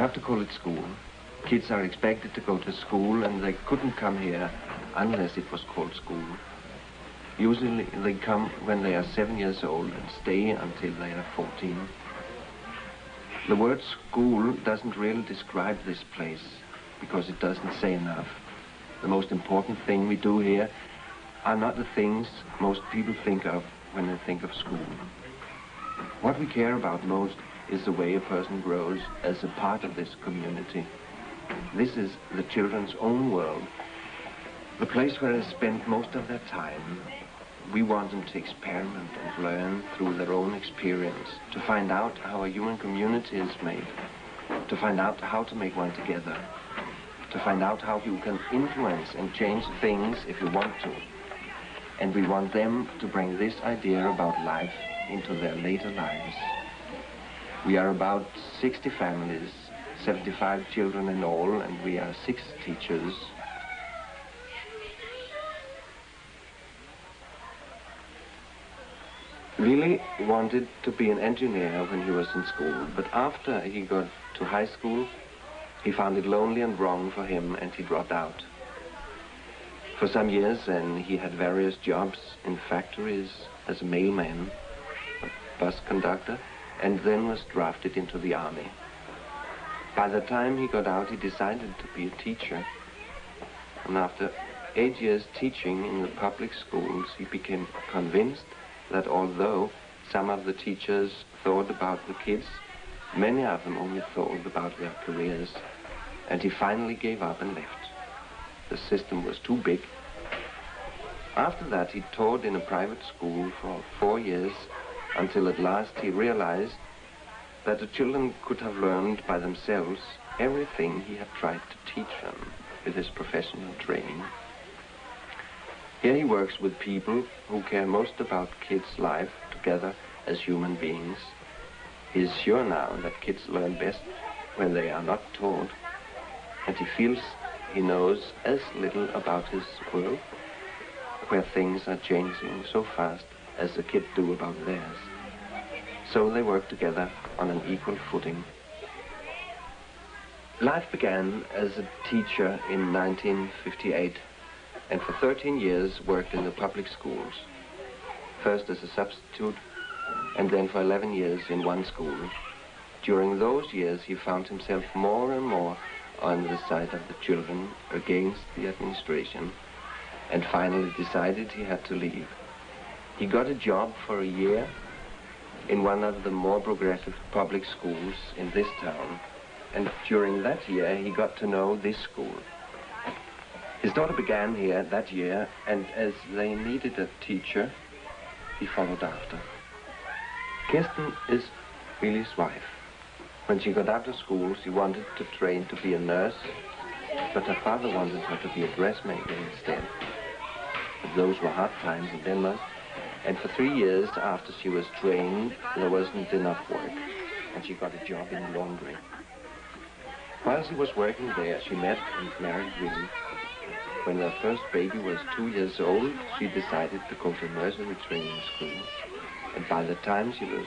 have to call it school. Kids are expected to go to school, and they couldn't come here unless it was called school. Usually they come when they are 7 years old and stay until they are 14. The word school doesn't really describe this place because it doesn't say enough. The most important thing we do here are not the things most people think of when they think of school. What we care about most is the way a person grows as a part of this community. This is the children's own world, the place where they spend most of their time. We want them to experiment and learn through their own experience, to find out how a human community is made, to find out how to make one together, to find out how you can influence and change things if you want to. And we want them to bring this idea about life into their later lives. We are about 60 families, 75 children in all, and we are 6 teachers. Willy wanted to be an engineer when he was in school, but after he got to high school, he found it lonely and wrong for him, and he dropped out. For some years, and he had various jobs in factories as a mailman, a bus conductor, and then was drafted into the army. By the time he got out, he decided to be a teacher. And after 8 years teaching in the public schools, he became convinced that although some of the teachers thought about the kids, many of them only thought about their careers. And he finally gave up and left. The system was too big. After that, he taught in a private school for 4 years, until at last he realized that the children could have learned by themselves everything he had tried to teach them with his professional training. Here he works with people who care most about kids' life together as human beings. He is sure now that kids learn best when they are not taught, and he feels he knows as little about his world, where things are changing so fast, as the kids do about theirs. So they work together on an equal footing. Life began as a teacher in 1958, and for 13 years worked in the public schools. First as a substitute, and then for 11 years in one school. During those years, he found himself more and more on the side of the children against the administration, and finally decided he had to leave. He got a job for a year in one of the more progressive public schools in this town, and during that year he got to know this school. His daughter began here that year, and as they needed a teacher, he followed after. Kirsten is Willy's wife. When she got out of school, she wanted to train to be a nurse, but her father wanted her to be a dressmaker instead. But those were hard times in Denmark, and for 3 years after she was trained, there wasn't enough work, and she got a job in laundry. While she was working there, she met and married Willy. When their first baby was 2 years old, she decided to go to nursery training school. And by the time she was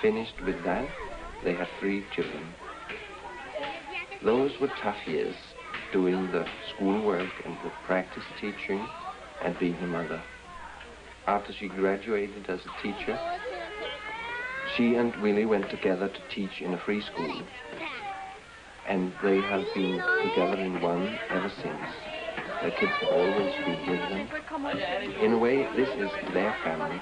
finished with that, they had 3 children. Those were tough years, doing the schoolwork and the practice teaching and being a mother. After she graduated as a teacher, she and Willy went together to teach in a free school. And they have been together in one ever since. Their kids have always been with them. In a way, this is their family.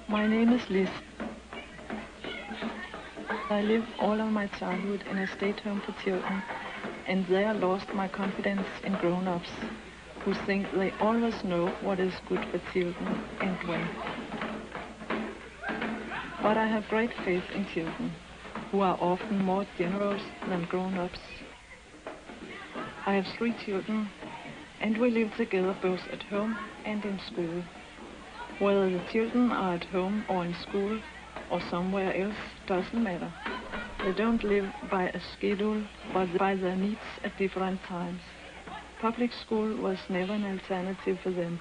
My name is Liz. I lived all of my childhood in a state home for children, and there I lost my confidence in grown-ups, who think they always know what is good for children and when. But I have great faith in children, who are often more generous than grown-ups. I have 3 children, and we live together both at home and in school. Whether the children are at home or in school or somewhere else doesn't matter. They don't live by a schedule, but by their needs at different times. Public school was never an alternative for them,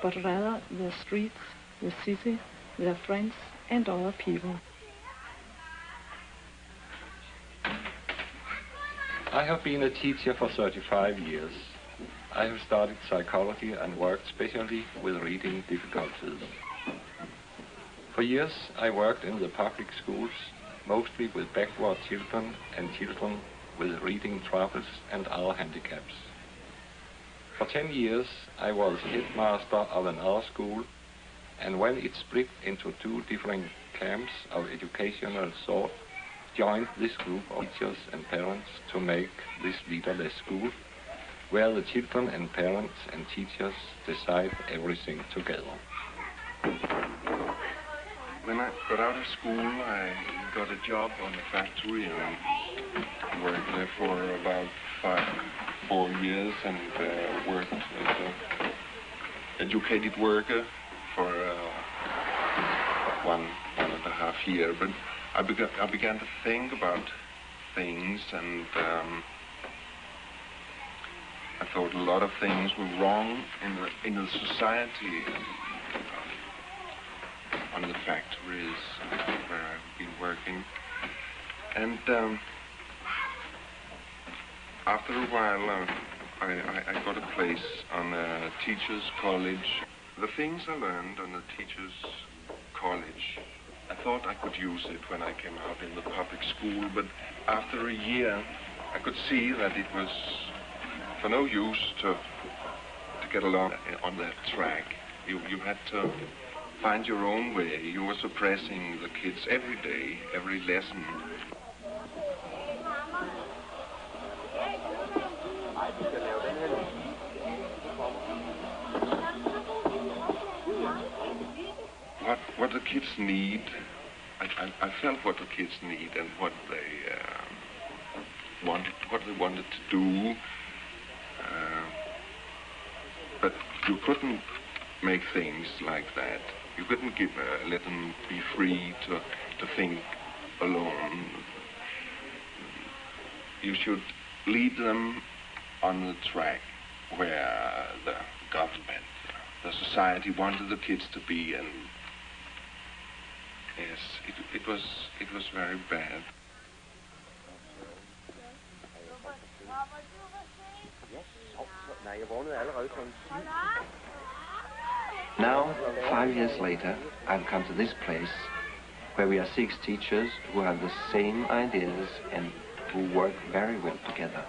but rather the streets, the city, their friends, and other people. I have been a teacher for 35 years. I have studied psychology and worked specially with reading difficulties. For years, I worked in the public schools, mostly with backward children and children with reading troubles and other handicaps. For 10 years, I was headmaster of another school, and when it split into two different camps of educational sort, joined this group of teachers and parents to make this leaderless school, where the children and parents and teachers decide everything together. When I got out of school, I got a job on a factory and worked there for about 4 years and worked as an educated worker for 1.5 years. But I began to think about things, and I thought a lot of things were wrong in the society, on the factories where I've been working. And after a while, I got a place on a teacher's college. The things I learned on the teacher's college, I thought I could use it when I came out in the public school, but after a year, I could see that it was for no use to get along on that track. You had to find your own way. You were suppressing the kids every day, every lesson. What the kids need, I felt what the kids need and what they wanted to do. But you couldn't make things like that. You couldn't let them be free to think alone. You should lead them on the track where the government, the society wanted the kids to be, and yes, it was very bad. Now, 5 years later, I've come to this place where we are 6 teachers who have the same ideas and who work very well together.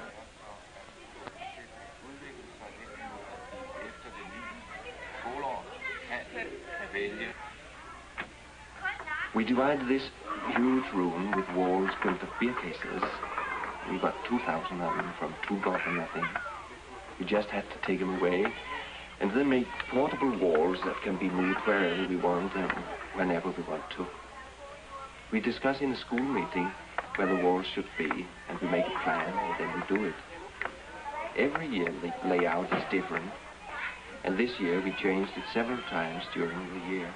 We divide this huge room with walls built of beer cases. We got 2,000 of them from $2 for nothing. We just had to take them away and then make portable walls that can be moved wherever we want and whenever we want to. We discuss in a school meeting where the walls should be, and we make a plan, and then we do it. Every year the layout is different, and this year we changed it several times during the year.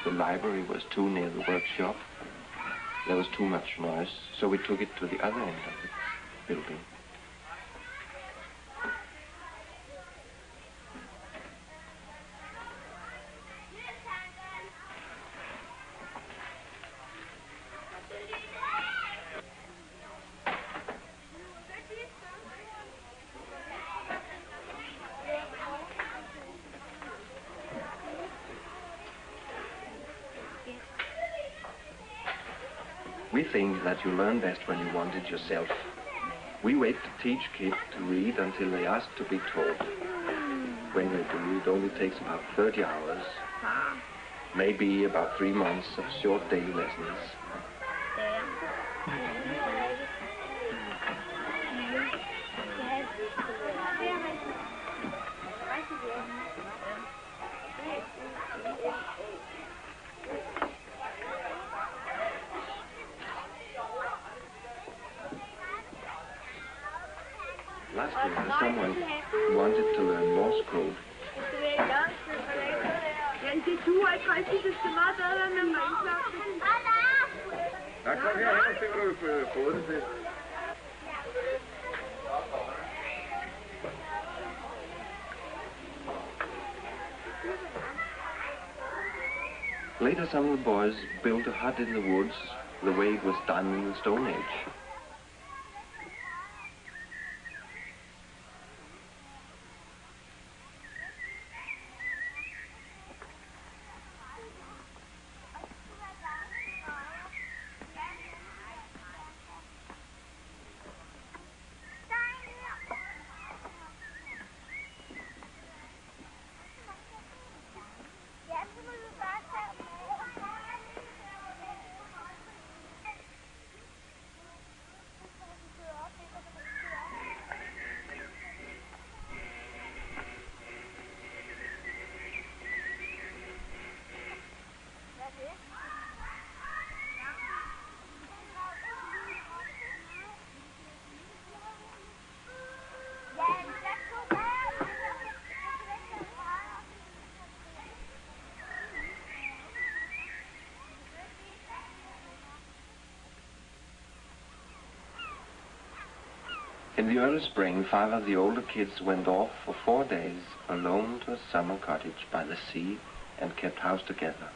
The library was too near the workshop. There was too much noise, so we took it to the other end of the building. We think that you learn best when you want it yourself. We wait to teach kids to read until they ask to be taught. When they do, it only takes about 30 hours, maybe about 3 months of short daily lessons. Last year, someone wanted to learn Morse code. Later, some of the boys built a hut in the woods the way it was done in the Stone Age. In the early spring, 5 of the older kids went off for 4 days alone to a summer cottage by the sea and kept house together.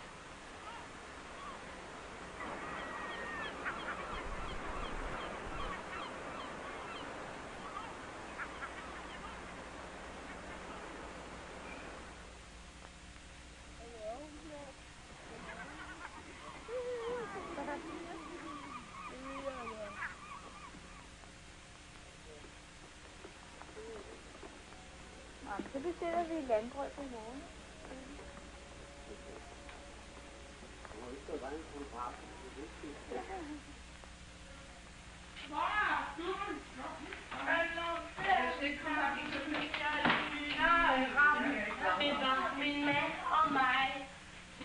Så bestiller vi landbrød på morgen. Min mand og mig.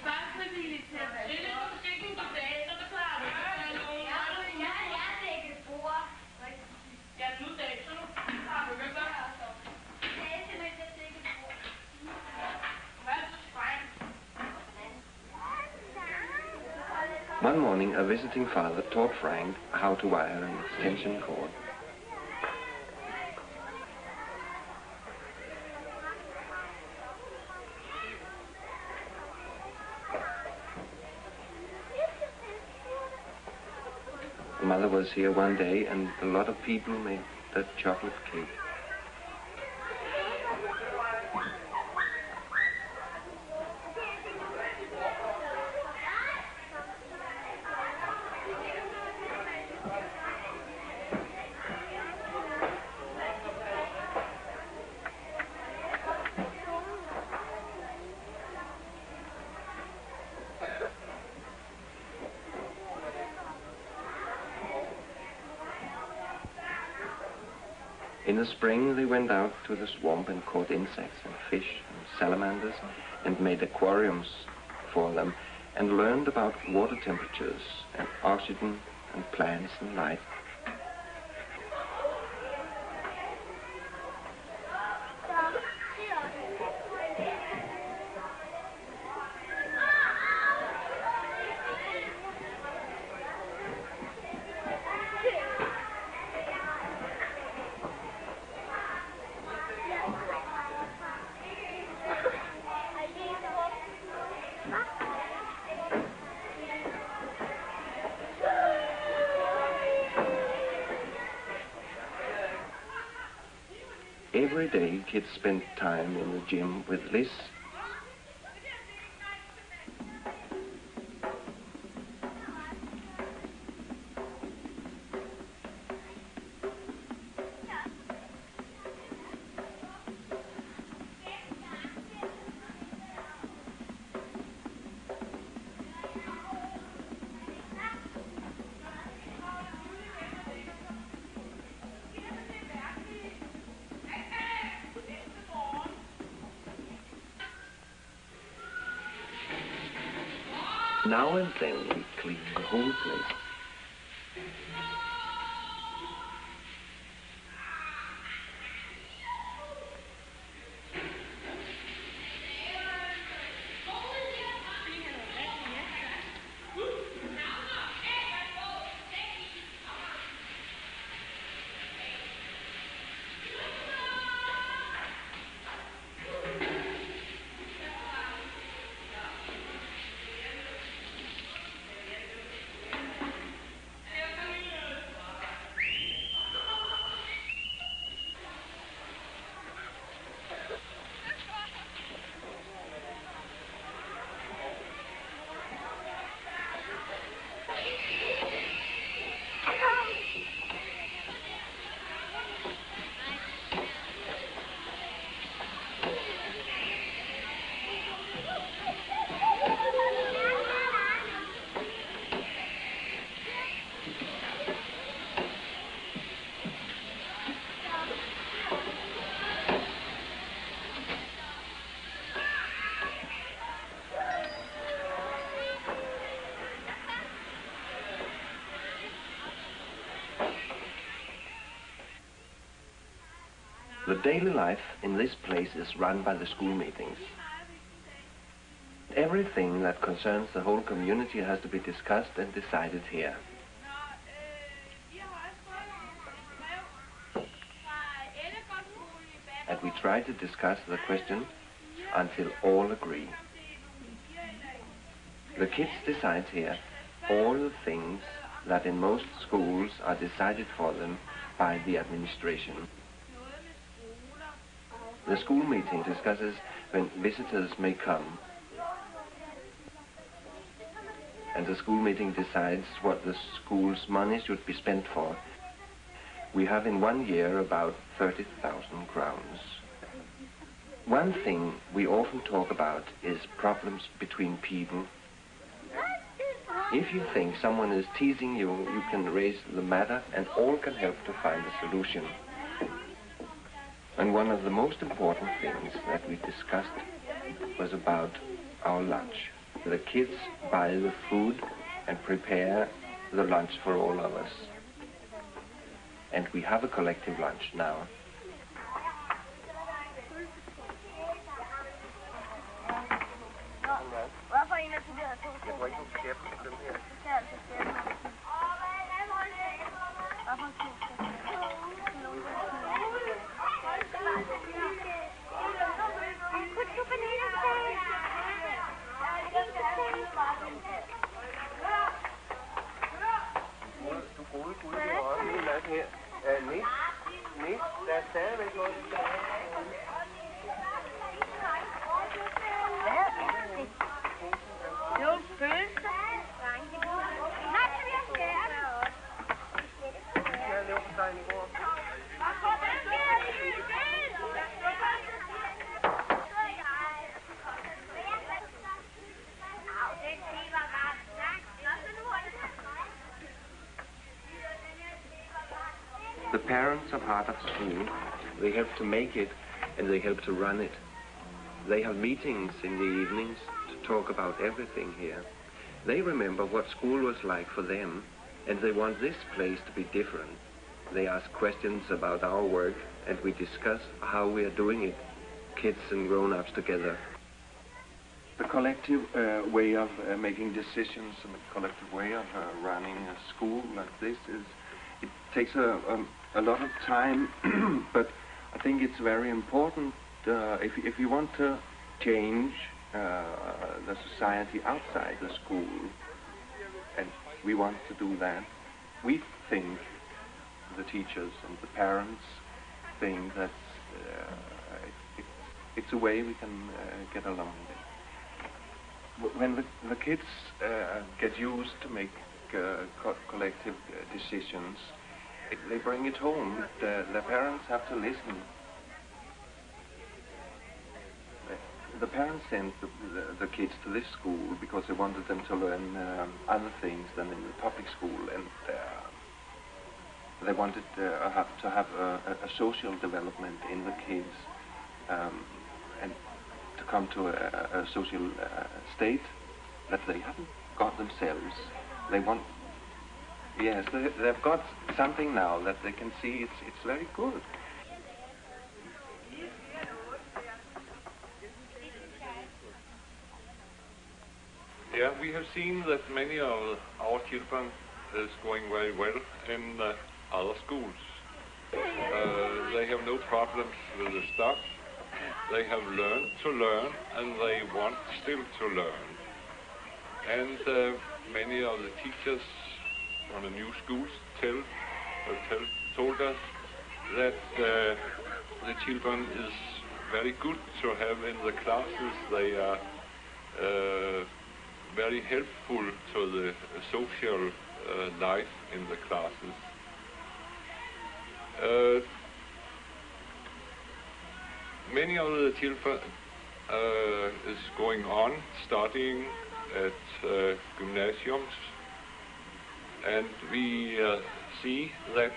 Bare frivilligt til at trille på musikken på dagen, så der klarer du ikke. Jeg dækker bord. Ja, nu dækker så nu. Har du ikke godt? Det er simpelthen at dække bord. Hvad er så spejl? One morning, a visiting father taught Frank how to wire an extension cord. Mother was here one day and a lot of people made a chocolate cake. In the spring, they went out to the swamp and caught insects and fish and salamanders and made aquariums for them and learned about water temperatures and oxygen and plants and light. Every day, kids spent time in the gym with Liz. Now and then we clean the whole place. The daily life in this place is run by the school meetings. Everything that concerns the whole community has to be discussed and decided here. try to discuss the question until all agree. The kids decide here all the things that in most schools are decided for them by the administration. The school meeting discusses when visitors may come, and the school meeting decides what the school's money should be spent for. We have in 1 year about 30,000 crowns. One thing we often talk about is problems between people. If you think someone is teasing you, you can raise the matter and all can help to find a solution. And one of the most important things that we discussed was about our lunch. The kids buy the food and prepare the lunch for all of us. And we have a collective lunch now. The parents are part of school. They help to make it and they help to run it. They have meetings in the evenings to talk about everything here. They remember what school was like for them and they want this place to be different. They ask questions about our work and we discuss how we are doing it, kids and grown-ups together. The collective way of making decisions and the collective way of running a school like this it takes a lot of time, but I think it's very important if you want to change the society outside the school, and we want to do that. We think, the teachers and the parents think that it's a way we can get along with. When the kids get used to make collective decisions, they bring it home. The parents have to listen. The parents sent the kids to this school because they wanted them to learn other things than in the public school, and they wanted to have a social development in the kids and to come to a social state that they haven't got themselves. They want, yes, they've got something now that they can see it's very good. Yeah, we have seen that many of our children is going very well in other schools. They have no problems with the stuff. They have learned to learn and they want still to learn. And many of the teachers from the new schools told us that the children is very good to have in the classes. They are very helpful to the social life in the classes. Many of the children is going on studying at gymnasiums, and we see that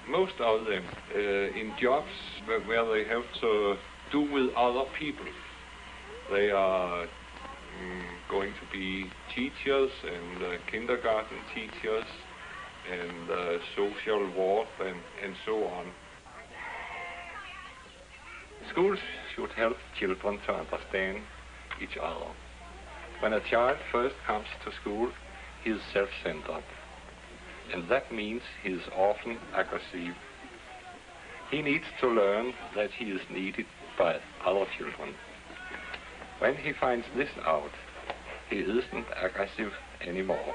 most of them in jobs where they have to do with other people. They are going to be teachers and kindergarten teachers and social work and so on. Schools should help children to understand each other. When a child first comes to school, he is self-centered, and that means he is often aggressive. He needs to learn that he is needed by other children. When he finds this out, he isn't aggressive anymore.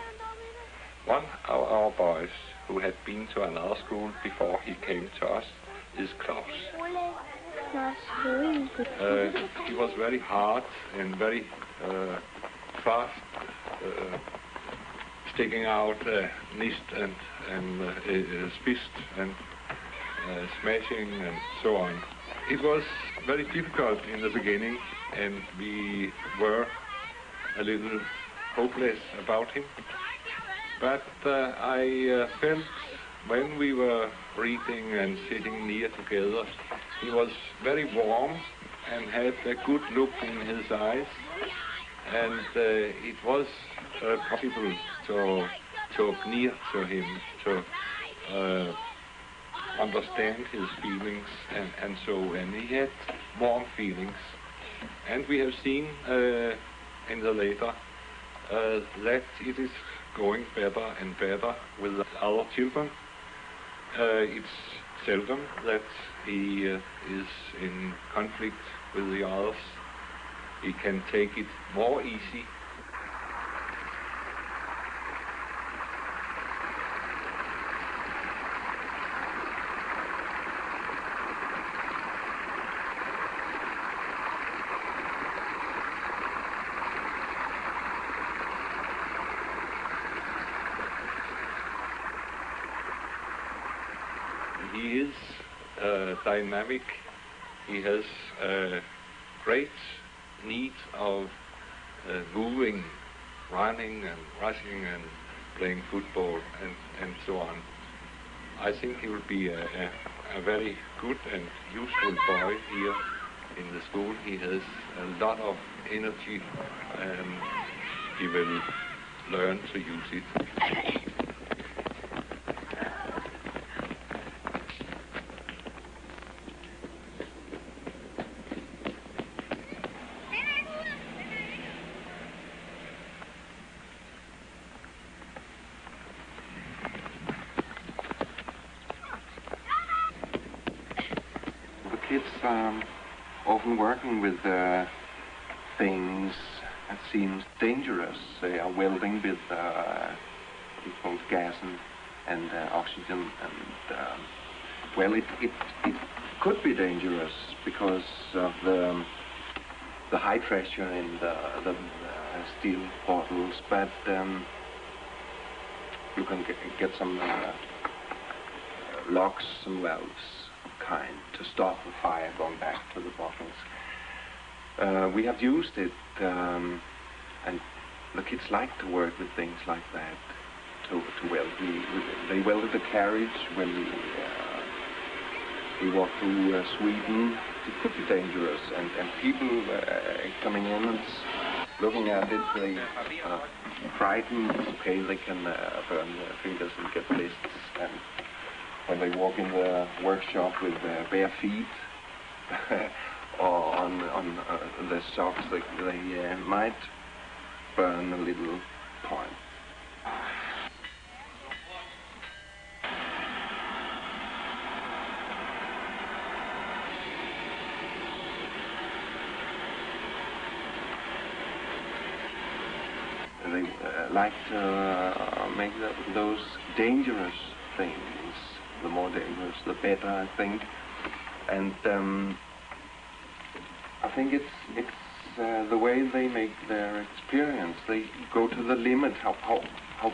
One of our boys, who had been to another school before he came to us, is Klaus. He was very hard and very fast, sticking out nist and fist and smashing and so on. It was very difficult in the beginning, and we were a little hopeless about him. But I felt when we were reading and sitting near together, he was very warm and had a good look in his eyes, and it was possible to talk near to him, to understand his feelings and so on. And he had warm feelings, and we have seen in the later that it is going better and better with other children. It's seldom that he is in conflict with the others. He can take it more easy. He is dynamic. He has a great need of moving, running and rushing and playing football and so on. I think he will be a very good and useful boy here in the school. He has a lot of energy and he will learn to use it. Kids are often working with things that seem dangerous. They are welding with both gas and oxygen, and well, it could be dangerous because of the high pressure in the steel bottles, but you can get some locks and valves kind to stop the fire going back to the bottles. We have used it, and the kids like to work with things like that to weld. They welded the carriage when we walked through Sweden. It could be dangerous, and people coming in and looking at it, they are frightened. Okay, they can burn their fingers and get blisters. And when they walk in the workshop with bare feet or on the socks, they might burn a little point. They like to make those dangerous things. The more dangerous, the better, I think. And I think it's the way they make their experience. They go to the limit. How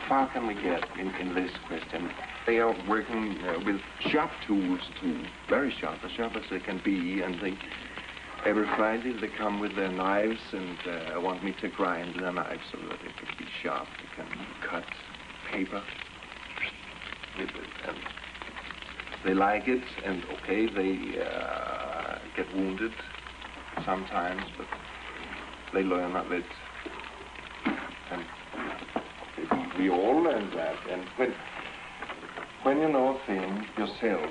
far can we get in this question? They are working with sharp tools too, very sharp, as sharp as they can be. And every Friday they come with their knives and want me to grind their knives so that it can be sharp. They can cut paper with it. And they like it, and okay, they get wounded sometimes, but they learn of it. And okay, we all learn that. And when you know a thing yourself,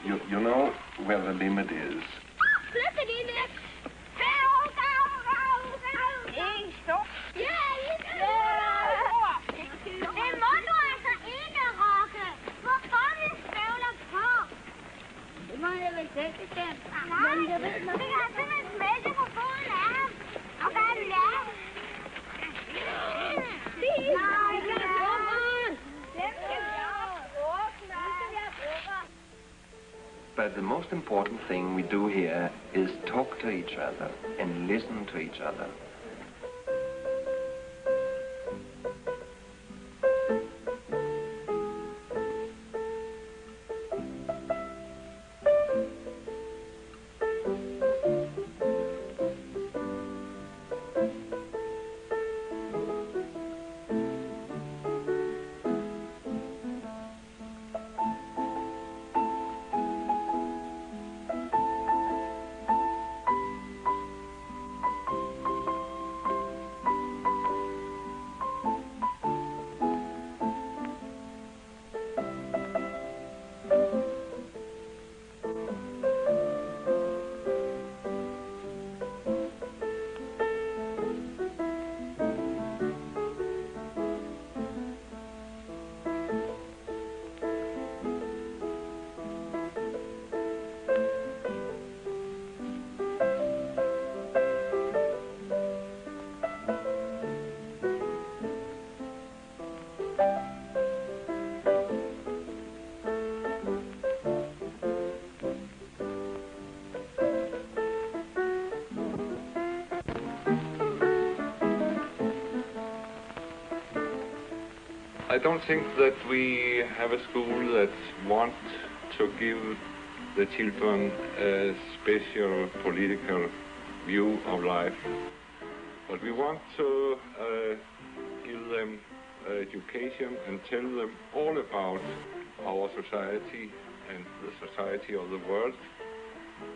you know where the limit is. But the most important thing we do here is talk to each other and listen to each other. I don't think that we have a school that wants to give the children a special political view of life, but we want to give them education and tell them all about our society and the society of the world.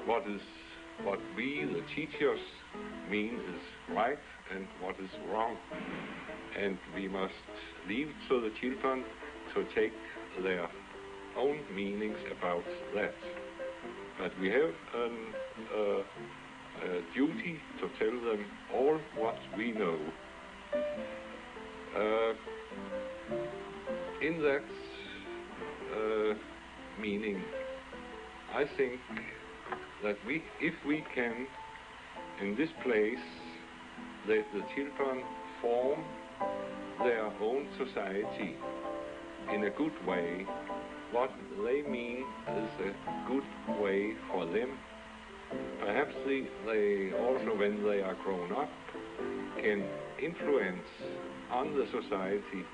What we, the teachers, mean is right and what is wrong. And we must leave to the children to take their own meanings about that. But we have a duty to tell them all what we know. In that meaning, I think that if we can, in this place, let the children form their own society in a good way, what they mean is a good way for them. Perhaps they also, when they are grown up, can influence on the society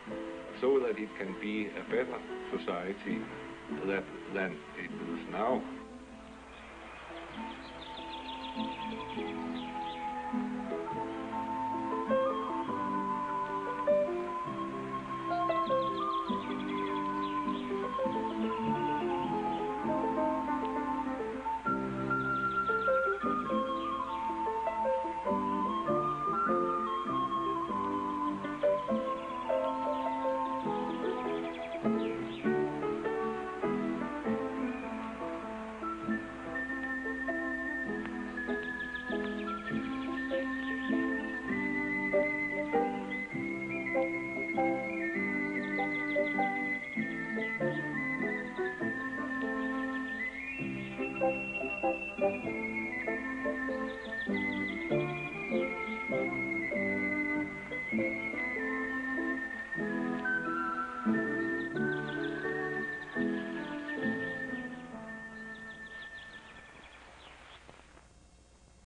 so that it can be a better society than it is now.